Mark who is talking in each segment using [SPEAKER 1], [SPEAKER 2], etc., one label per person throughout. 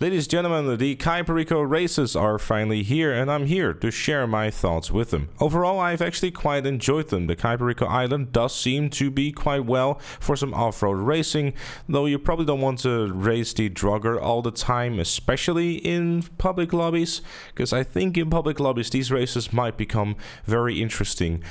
[SPEAKER 1] Ladies and gentlemen, the Cayo Perico races are finally here, and I'm here to share my thoughts with them. Overall, I've actually quite enjoyed them. The Cayo Perico island does seem to be quite well for some off-road racing, though you probably don't want to race the drugger all the time, especially in public lobbies, because I think in public lobbies these races might become very interesting.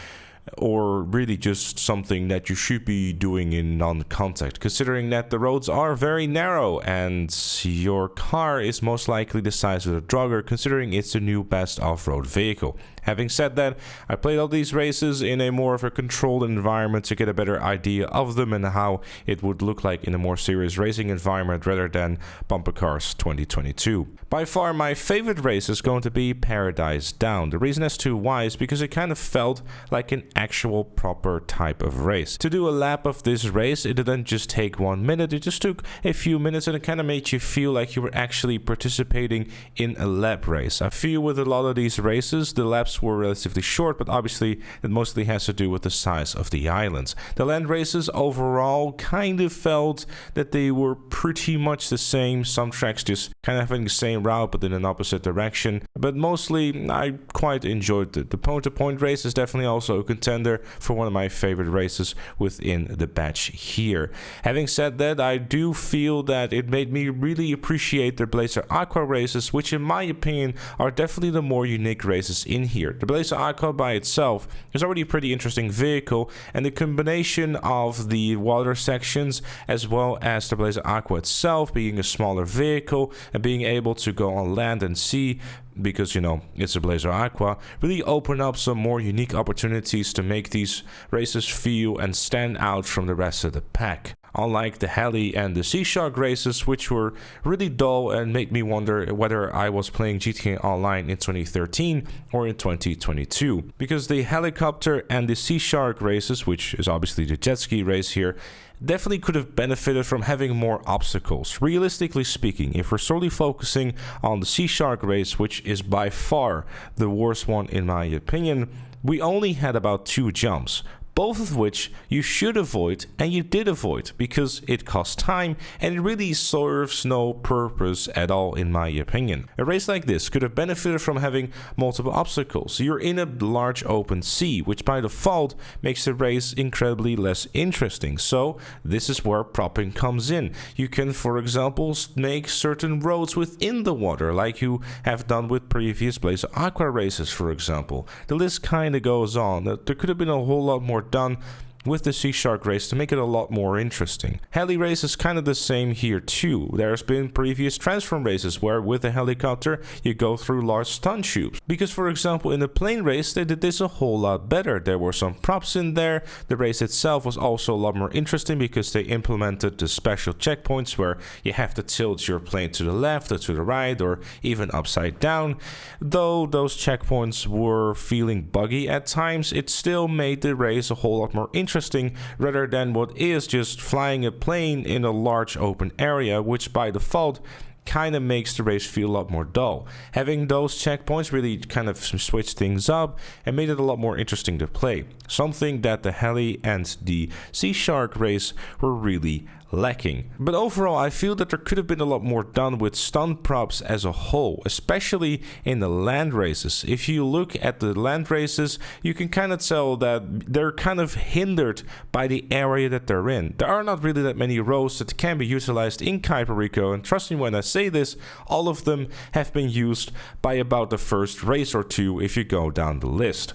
[SPEAKER 1] Or really just something that you should be doing in non-contact, considering that the roads are very narrow and your car is most likely the size of the drugger, considering it's the new best off-road vehicle. Having said that, I played all these races in a more of a controlled environment to get a better idea of them and how it would look like in a more serious racing environment rather than Bumper Cars 2022. By far my favorite race is going to be Paradise Down. The reason as to why is because it kind of felt like an actual proper type of race. To do a lap of this race, it didn't just take 1 minute, it just took a few minutes, and it kind of made you feel like you were actually participating in a lap race. I feel with a lot of these races, the laps were relatively short, but obviously it mostly has to do with the size of the islands. The land races overall kind of felt that they were pretty much the same, some tracks just kind of having the same route but in an opposite direction, but mostly I quite enjoyed it. The point-to-point race is definitely also a contender for one of my favorite races within the batch here. Having said that, I do feel that it made me really appreciate the Blazer Aqua races, which in my opinion are definitely the more unique races in here. The Blazer Aqua by itself is already a pretty interesting vehicle, and the combination of the water sections as well as the Blazer Aqua itself being a smaller vehicle and being able to go on land and sea, because, you know, it's a Blazer Aqua, really open up some more unique opportunities to make these races feel and stand out from the rest of the pack. Unlike the Heli and the Sea Shark races, which were really dull and made me wonder whether I was playing GTA Online in 2013 or in 2022. Because the helicopter and the Sea Shark races, which is obviously the jet ski race here, definitely could have benefited from having more obstacles. Realistically speaking, if we're solely focusing on the Sea Shark race, which is by far the worst one in my opinion, we only had about 2 jumps. Both of which you should avoid, and you did avoid, because it costs time and it really serves no purpose at all in my opinion. A race like this could have benefited from having multiple obstacles. You're in a large open sea, which by default makes the race incredibly less interesting. So this is where propping comes in. You can, for example, make certain roads within the water, like you have done with previous Blazer Aqua races, for example. The list kind of goes on. There could have been a whole lot more done with the Sea Shark race to make it a lot more interesting. Heli race is kind of the same here too. There's been previous transform races where with a helicopter you go through large stunt tubes. Because for example in the plane race they did this a whole lot better. There were some props in there. The race itself was also a lot more interesting because they implemented the special checkpoints where you have to tilt your plane to the left or to the right or even upside down. Though those checkpoints were feeling buggy at times, it still made the race a whole lot more interesting rather than what is just flying a plane in a large open area, which by default kind of makes the race feel a lot more dull. Having those checkpoints really kind of switched things up and made it a lot more interesting to play. Something that the Heli and the Sea Shark race were really lacking. But overall I feel that there could have been a lot more done with stunt props as a whole, especially in the land races. If you look at the land races, you can kind of tell that they're kind of hindered by the area that they're in. There are not really that many roads that can be utilized in Cayo Perico, and trust me when I say this, all of them have been used by about the first race or two if you go down the list.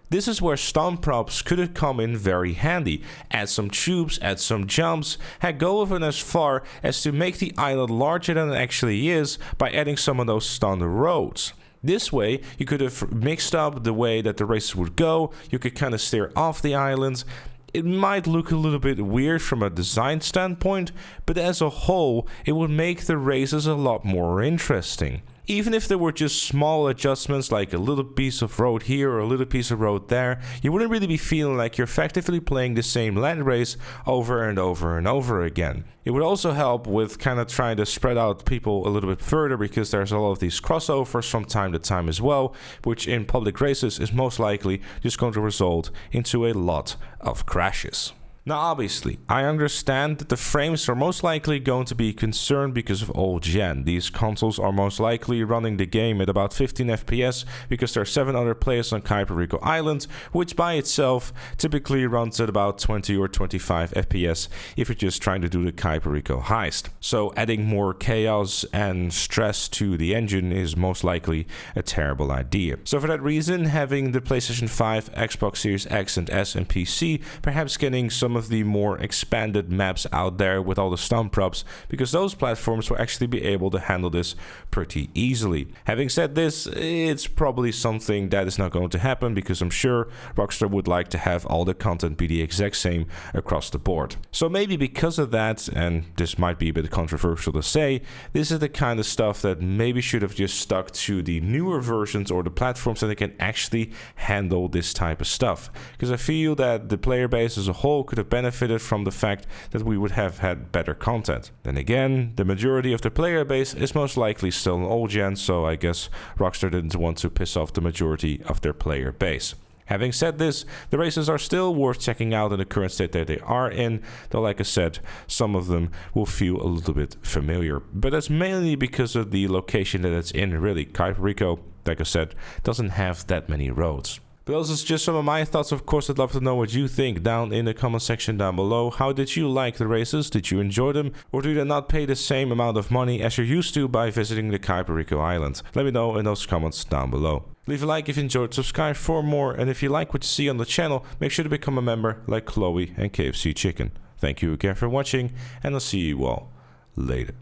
[SPEAKER 1] This is where stunt props could have come in very handy. Add some tubes, add some jumps, and go even as far as to make the island larger than it actually is by adding some of those stunt roads. This way, you could have mixed up the way that the races would go, you could kind of steer off the islands. It might look a little bit weird from a design standpoint, but as a whole, it would make the races a lot more interesting. Even if there were just small adjustments like a little piece of road here or a little piece of road there, you wouldn't really be feeling like you're effectively playing the same land race over and over and over again. It would also help with kind of trying to spread out people a little bit further, because there's a lot of these crossovers from time to time as well, which in public races is most likely just going to result into a lot of crashes. Now obviously, I understand that the frames are most likely going to be concerned because of old gen. These consoles are most likely running the game at about 15 FPS because there are 7 other players on Cayo Perico Island, which by itself typically runs at about 20 or 25 FPS if you're just trying to do the Cayo Perico heist. So adding more chaos and stress to the engine is most likely a terrible idea. So for that reason, having the PlayStation 5, Xbox Series X and S and PC, perhaps getting some of the more expanded maps out there with all the stomp props, because those platforms will actually be able to handle this pretty easily. Having said this, it's probably something that is not going to happen because I'm sure Rockstar would like to have all the content be the exact same across the board. So maybe because of that, and this might be a bit controversial to say, this is the kind of stuff that maybe should have just stuck to the newer versions or the platforms that they can actually handle this type of stuff. Because I feel that the player base as a whole could have benefited from the fact that we would have had better content. Then again, the majority of the player base is most likely still an old gen, so I guess Rockstar didn't want to piss off the majority of their player base. Having said this, the races are still worth checking out in the current state that they are in, though like I said, some of them will feel a little bit familiar. But that's mainly because of the location that it's in, really. Cayo Perico, like I said, doesn't have that many roads. But those are just some of my thoughts. Of course, I'd love to know what you think down in the comment section down below. How did you like the races? Did you enjoy them? Or do you not pay the same amount of money as you're used to by visiting the Cayo Perico Island? Let me know in those comments down below. Leave a like if you enjoyed, subscribe for more, and if you like what you see on the channel, make sure to become a member like Chloe and KFC Chicken. Thank you again for watching, and I'll see you all later.